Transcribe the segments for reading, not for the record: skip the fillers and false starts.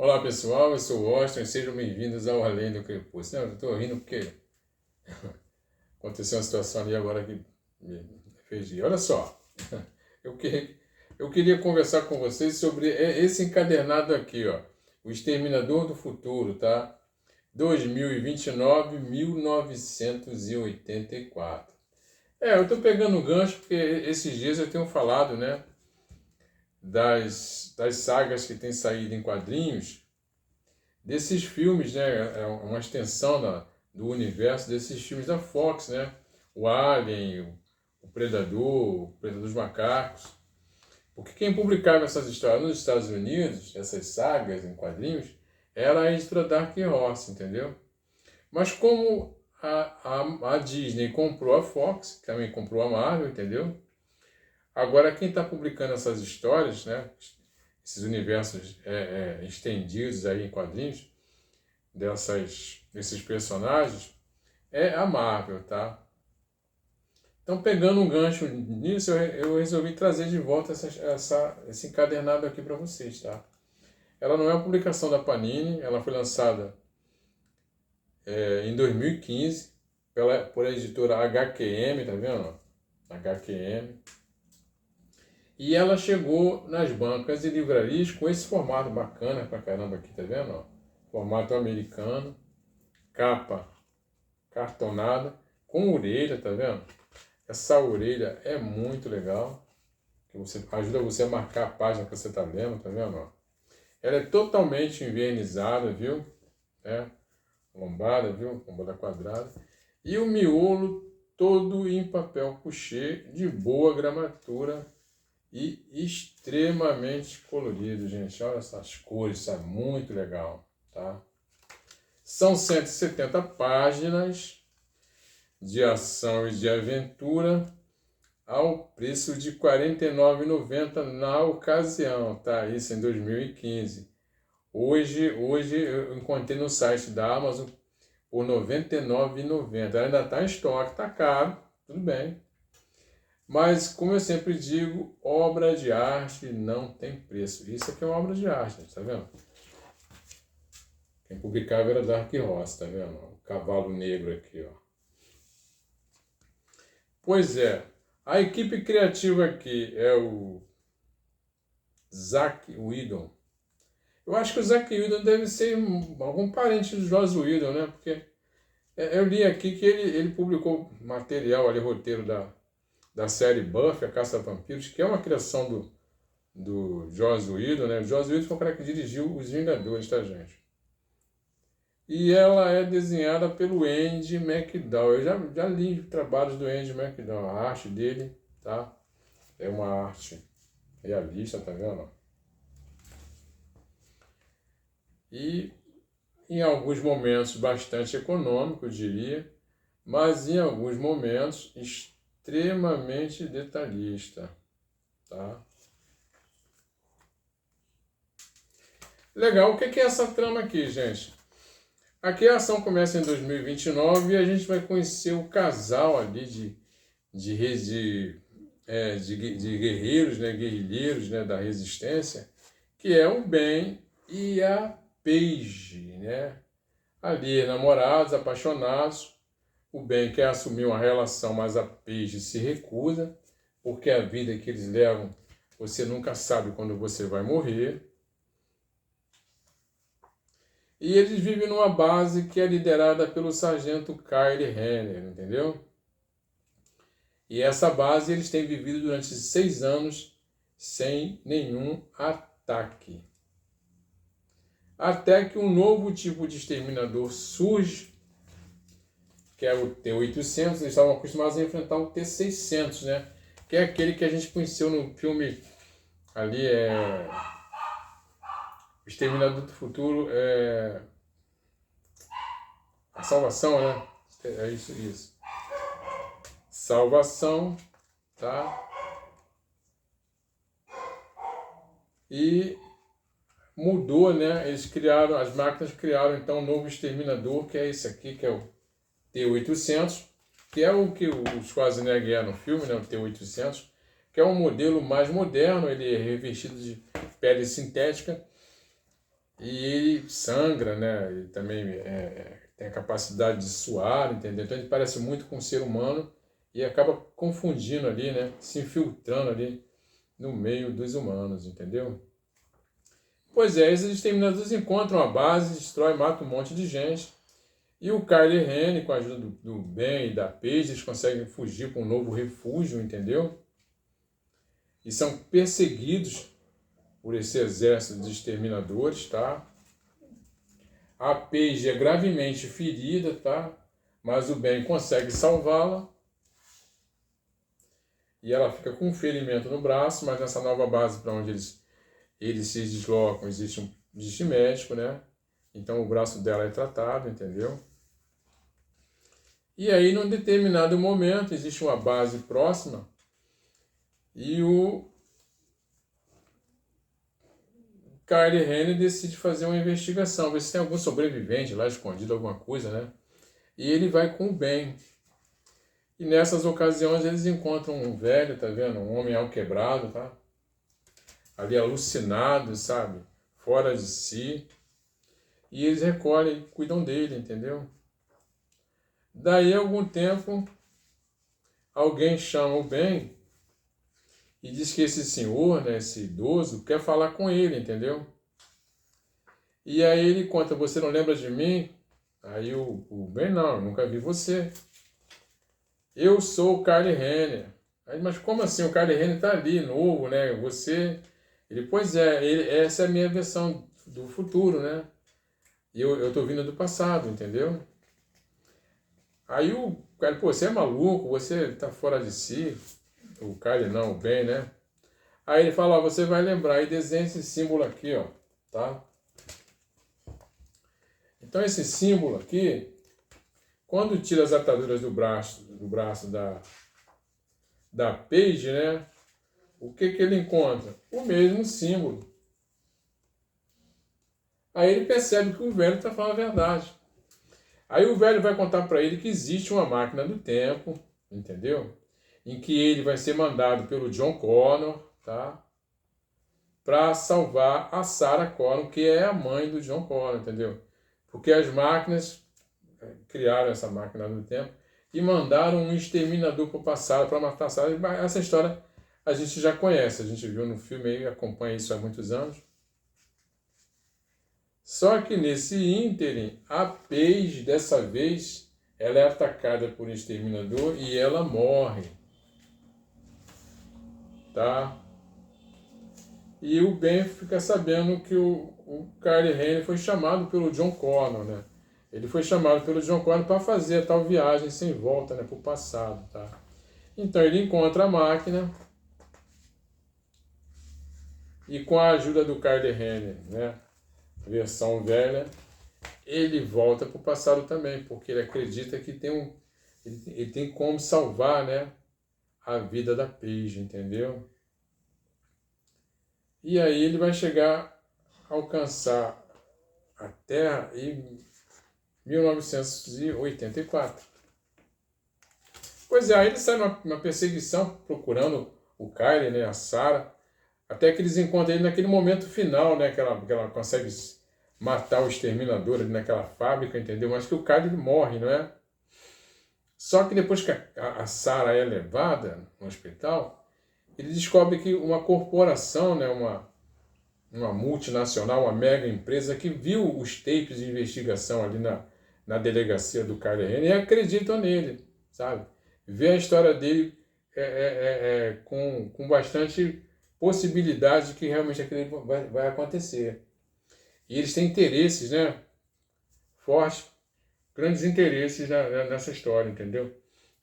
Olá pessoal, eu sou o Austin e sejam bem-vindos ao Além do Crepúsculo. Não, eu estou rindo porque aconteceu uma situação ali agora que me fez rir. Olha só, eu, que, eu queria conversar com vocês sobre esse encadernado aqui, ó, O Exterminador do Futuro, tá? 2029, 1984. Eu estou pegando um gancho porque esses dias eu tenho falado, né, das sagas que têm saído em quadrinhos, desses filmes, né? É uma extensão do universo desses filmes da Fox, né? O Alien, o Predador dos Macacos. Porque quem publicava essas histórias nos Estados Unidos, essas sagas em quadrinhos, era a editora Dark Horse, entendeu? Mas como a Disney comprou a Fox, também comprou a Marvel, entendeu? Agora quem está publicando essas histórias, né? Esses universos estendidos aí em quadrinhos, desses personagens, é a Marvel, tá? Então, pegando um gancho nisso, eu resolvi trazer de volta esse encadernado aqui para vocês, tá? Ela não é uma publicação da Panini, ela foi lançada em 2015 por a editora HQM, tá vendo? HQM. E ela chegou nas bancas e livrarias com esse formato bacana pra caramba aqui, tá vendo? Formato americano, capa cartonada, com orelha, tá vendo? Essa orelha é muito legal, que ajuda você a marcar a página que você está lendo, tá vendo? Ela é totalmente envernizada, viu? Lombada, viu? Lombada quadrada. E o miolo todo em papel couché, de boa gramatura e extremamente colorido, gente. Olha essas cores, isso é muito legal, tá? São 170 páginas de ação e de aventura ao preço de R$ 49,90 na ocasião, tá? Isso em 2015. Hoje eu encontrei no site da Amazon por R$ 99,90. Ainda está em estoque, está caro, tudo bem. Mas, como eu sempre digo, obra de arte não tem preço. Isso aqui é uma obra de arte, tá vendo? Quem publicava era Dark Horse, tá vendo? O cavalo negro aqui, ó. Pois é, a equipe criativa aqui é o Zack Whedon. Eu acho que o Zack Whedon deve ser algum parente do Joss Whedon, né? Porque eu li aqui que ele publicou material ali, roteiro da série Buffy, a Caça a Vampiros, que é uma criação do Joss Whedon, né? O Joss Whedon foi o cara que dirigiu Os Vingadores, tá, gente? E ela é desenhada pelo Andy McDowell. Eu já li trabalhos do Andy McDowell, a arte dele, tá? É uma arte realista, tá vendo? E em alguns momentos bastante econômico, eu diria, mas em alguns momentos extremamente detalhista, tá? Legal, o que é essa trama aqui, gente? Aqui a ação começa em 2029 e a gente vai conhecer o casal ali de guerreiros, né, guerrilheiros, né, da resistência, que é o Ben e a Paige, né? Ali, namorados, apaixonados. O Ben quer assumir uma relação, mas a Paige se recusa, porque a vida que eles levam, você nunca sabe quando você vai morrer. E eles vivem numa base que é liderada pelo sargento Kyle Renner, entendeu? E essa base eles têm vivido durante 6 anos sem nenhum ataque. Até que um novo tipo de exterminador surge, que é o T-800. Eles estavam acostumados a enfrentar o T-600, né? Que é aquele que a gente conheceu no filme ali, o Exterminador do Futuro, a Salvação, né? É isso. Salvação, tá? E mudou, né? As máquinas criaram então um novo exterminador, que é esse aqui, que é o T-800, que é o que o Schwarzenegger é no filme, né? O T-800, que é um modelo mais moderno, ele é revestido de pele sintética E ele sangra, né? Ele também tem a capacidade de suar, entendeu? Então ele parece muito com um ser humano e acaba confundindo ali, né? Se infiltrando ali no meio dos humanos, entendeu? Pois é, esses exterminadores encontram a base, destrói, mata um monte de gente. E o Kylo Ren, com a ajuda do Ben e da Paige, eles conseguem fugir para um novo refúgio, entendeu? E são perseguidos por esse exército de exterminadores, tá? A Paige é gravemente ferida, tá? Mas o Ben consegue salvá-la. E ela fica com um ferimento no braço, mas nessa nova base para onde eles se deslocam, existe médico, né? Então o braço dela é tratado, entendeu? E aí, num determinado momento, existe uma base próxima e o Kylo Ren decide fazer uma investigação, ver se tem algum sobrevivente lá escondido, alguma coisa, né? E ele vai com o Ben. E nessas ocasiões eles encontram um velho, tá vendo? Um homem alquebrado, tá? Ali alucinado, sabe? Fora de si. E eles recolhem, cuidam dele, entendeu? Daí, a algum tempo, alguém chama o Ben e diz que esse senhor, né, esse idoso, quer falar com ele, entendeu? E aí ele conta, você não lembra de mim? Aí o Ben, não, eu nunca vi você. Eu sou o Kylo Ren. Aí, mas como assim? O Kylo Ren está ali, novo, né? Você... Ele, pois é, essa é a minha versão do futuro, né? E eu tô vindo do passado, entendeu? Aí o cara, pô, você é maluco, você tá fora de si. O Kylo não, o Ben, né? Aí ele fala, ó, você vai lembrar, e desenha esse símbolo aqui, ó, tá? Então esse símbolo aqui, quando tira as ataduras do braço da Paige, né? O que ele encontra? O mesmo símbolo. Aí ele percebe que o velho está falando a verdade. Aí o velho vai contar para ele que existe uma máquina do tempo, entendeu? Em que ele vai ser mandado pelo John Connor, tá? Para salvar a Sarah Connor, que é a mãe do John Connor, entendeu? Porque as máquinas criaram essa máquina do tempo e mandaram um exterminador para o passado para matar a Sarah. Essa história a gente já conhece, a gente viu no filme e acompanha isso há muitos anos. Só que nesse ínterim, a Paige, dessa vez, ela é atacada por um exterminador e ela morre. Tá? E o Ben fica sabendo que o Kylo Ren foi chamado pelo John Connor, né? Ele foi chamado pelo John Connor para fazer a tal viagem sem volta, né, para o passado, tá? Então ele encontra a máquina e com a ajuda do Kylo Ren, né, versão velha, ele volta para o passado também, porque ele acredita que ele tem como salvar, né, a vida da Paige, entendeu? E aí ele vai chegar a alcançar a Terra em 1984. Pois é, aí ele sai numa perseguição procurando o Kylie, né, a Sarah, até que eles encontram ele naquele momento final, né, que ela consegue matar o exterminador ali naquela fábrica, entendeu? Mas que o Kylie morre, não é? Só que depois que a Sarah é levada no hospital, ele descobre que uma corporação, né, uma multinacional, uma mega empresa que viu os tapes de investigação ali na delegacia do Kylo Ren e acreditam nele, sabe? Vê a história dele com bastante possibilidade de que realmente aquilo vai acontecer. E eles têm interesses, né? Fortes, grandes interesses nessa história, entendeu?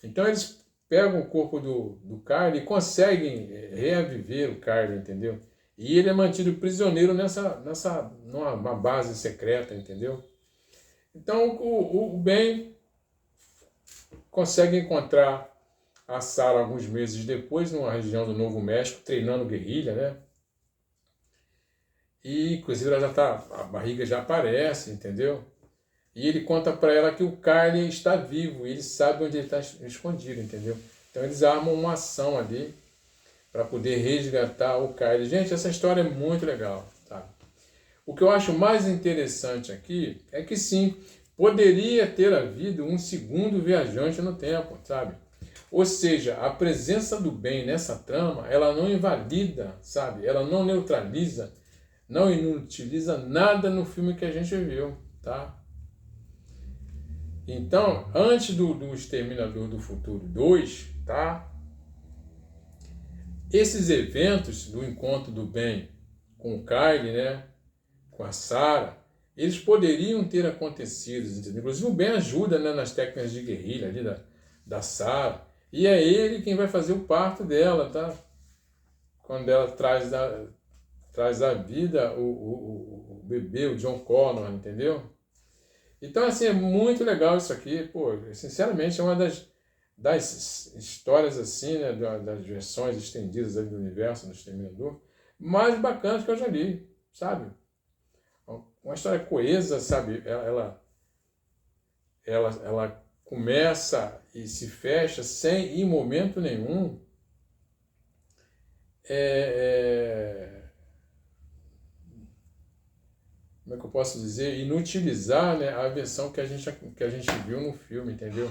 Então eles pegam o corpo do Kylo e conseguem reaviver o Kylo, entendeu? E ele é mantido prisioneiro numa base secreta, entendeu? Então o Ben consegue encontrar a Sarah alguns meses depois, numa região do Novo México, treinando guerrilha, né? E inclusive a barriga já aparece, entendeu? E ele conta para ela que o Kylo está vivo, e ele sabe onde ele está escondido, entendeu? Então eles armam uma ação ali para poder resgatar o Kylo. Gente, essa história é muito legal, tá? O que eu acho mais interessante aqui é que sim, poderia ter havido um segundo viajante no tempo, sabe? Ou seja, a presença do bem nessa trama, ela não invalida, sabe? Ela não neutraliza, não inutiliza nada no filme que a gente viu, tá? Então, antes do Exterminador do Futuro 2, tá? Esses eventos do encontro do bem com o Kyle, né? Com a Sarah, eles poderiam ter acontecido, entendeu? Inclusive o Ben ajuda, né, nas técnicas de guerrilha ali da Sarah. E é ele quem vai fazer o parto dela, tá? Quando ela traz à vida o bebê, o John Connor, entendeu? Então, assim, é muito legal isso aqui. Pô, sinceramente, é uma das histórias, assim, né, das versões estendidas ali do universo do Exterminador, mais bacanas que eu já li, sabe? Uma história coesa, sabe? Ela começa e se fecha sem, em momento nenhum, como é que eu posso dizer, inutilizar, né, a versão que a gente viu no filme, entendeu?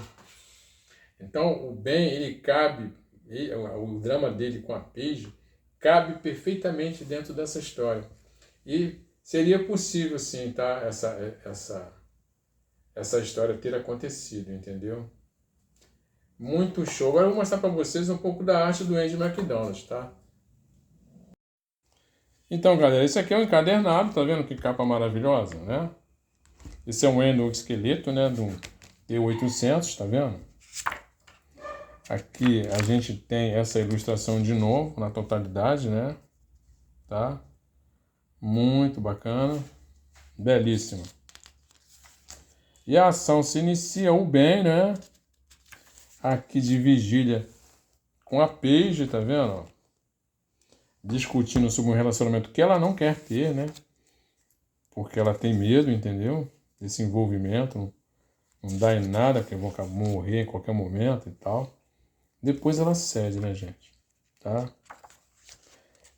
Então, o Ben, ele cabe, o drama dele com a Paige, cabe perfeitamente dentro dessa história. E seria possível, sim, tá, essa história ter acontecido, entendeu? Muito show. Agora eu vou mostrar para vocês um pouco da arte do Andy McDonald, tá? Então, galera, esse aqui é um encadernado, tá vendo que capa maravilhosa, né? Esse é um endoesqueleto, né, do T800, tá vendo? Aqui a gente tem essa ilustração de novo, na totalidade, né? Tá? Muito bacana, belíssima. E a ação se inicia o bem, né? Aqui de vigília com a Paige, tá vendo? Discutindo sobre um relacionamento que ela não quer ter, né? Porque ela tem medo, entendeu? Desse envolvimento, não dá em nada, porque vão morrer em qualquer momento e tal. Depois ela cede, né, gente? Tá?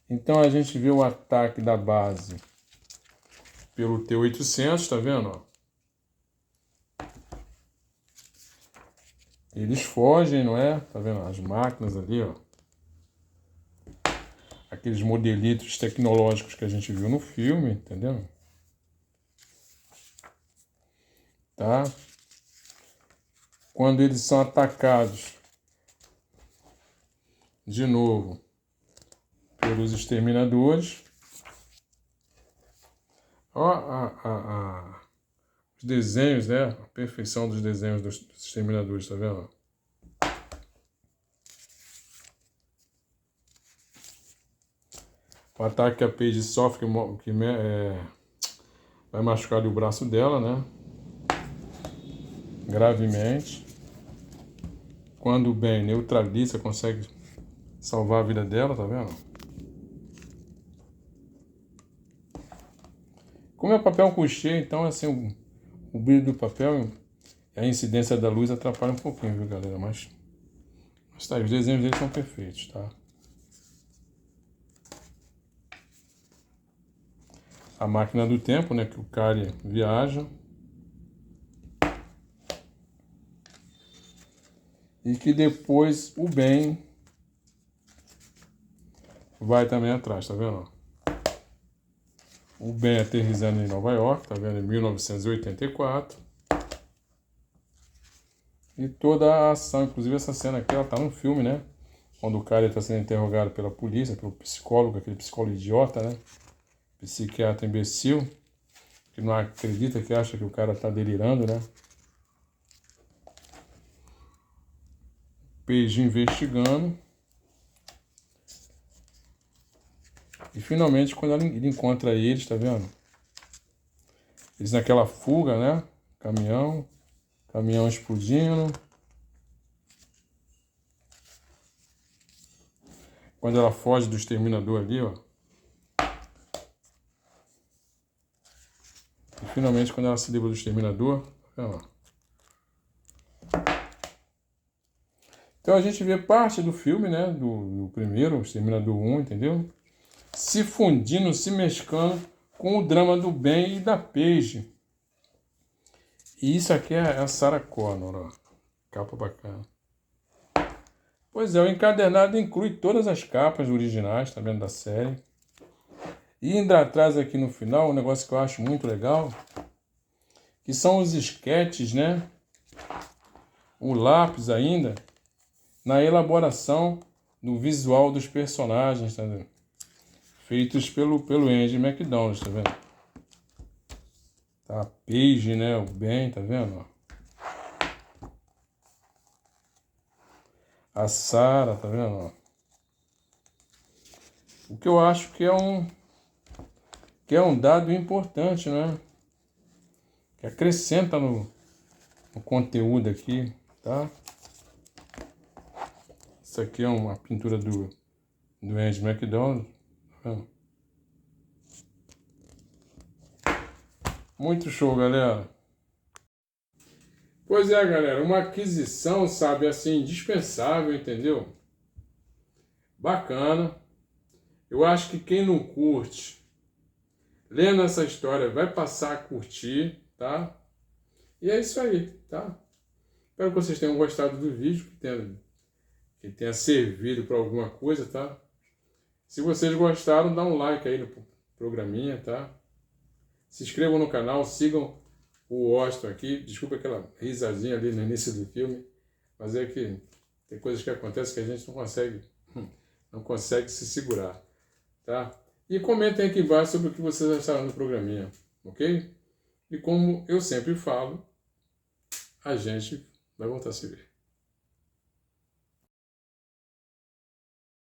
Então a gente vê o ataque da base pelo T800, tá vendo? Ó? Eles fogem, não é? Tá vendo? As máquinas ali, ó. Aqueles modelitos tecnológicos que a gente viu no filme, entendeu? Tá? Quando eles são atacados de novo pelos exterminadores. Ó, os desenhos, né? A perfeição dos desenhos dos exterminadores, tá vendo? O ataque que a Paige sofre, que vai machucar o braço dela, né? Gravemente. Quando o Ben neutraliza, consegue salvar a vida dela, tá vendo? Como é papel couché, então, assim, o brilho do papel e a incidência da luz atrapalha um pouquinho, viu, galera? Mas tá, os desenhos deles são perfeitos, tá? A máquina do tempo, né, que o Kyle viaja. E que depois o Ben vai também atrás, tá vendo? O Ben aterrissando em Nova York, tá vendo? Em 1984. E toda a ação, inclusive essa cena aqui, ela tá no filme, né? Quando o cara está sendo interrogado pela polícia, pelo psicólogo, aquele psicólogo idiota, né? Psiquiatra imbecil, que não acredita, que acha que o cara tá delirando, né? Paige investigando. E finalmente, quando ele encontra eles, tá vendo? Eles naquela fuga, né? Caminhão explodindo. Quando ela foge do exterminador ali, ó. E finalmente, quando ela se livra do exterminador, tá vendo? Então a gente vê parte do filme, né? Do primeiro, o Exterminador 1, entendeu? Se fundindo, se mesclando com o drama do Ben e da Paige. E isso aqui é a Sarah Connor, ó. Capa bacana. Pois é, o encadernado inclui todas as capas originais, tá vendo, da série. E ainda traz aqui no final um negócio que eu acho muito legal, que são os esquetes, né? O lápis ainda, na elaboração do visual dos personagens, tá vendo? Feitos pelo Andy McDonald, tá vendo? Tá a Paige, né? O Ben, tá vendo? A Sarah, tá vendo? O que eu acho que é um dado importante, né? Que acrescenta no conteúdo aqui, tá? Isso aqui é uma pintura do Andy McDonald, tá vendo? Muito show, galera. Pois é, galera, uma aquisição, sabe, assim, indispensável, entendeu? Bacana. Eu acho que quem não curte, lendo essa história, vai passar a curtir, tá? E é isso aí, tá? Espero que vocês tenham gostado do vídeo, que tenha servido para alguma coisa, tá? Se vocês gostaram, dá um like aí no programinha, tá? Se inscrevam no canal, sigam o Washington aqui. Desculpa aquela risadinha ali no início do filme, mas é que tem coisas que acontecem que a gente não consegue se segurar, tá? E comentem aqui embaixo sobre o que vocês acharam do programinha, ok? E como eu sempre falo, a gente vai voltar a se ver.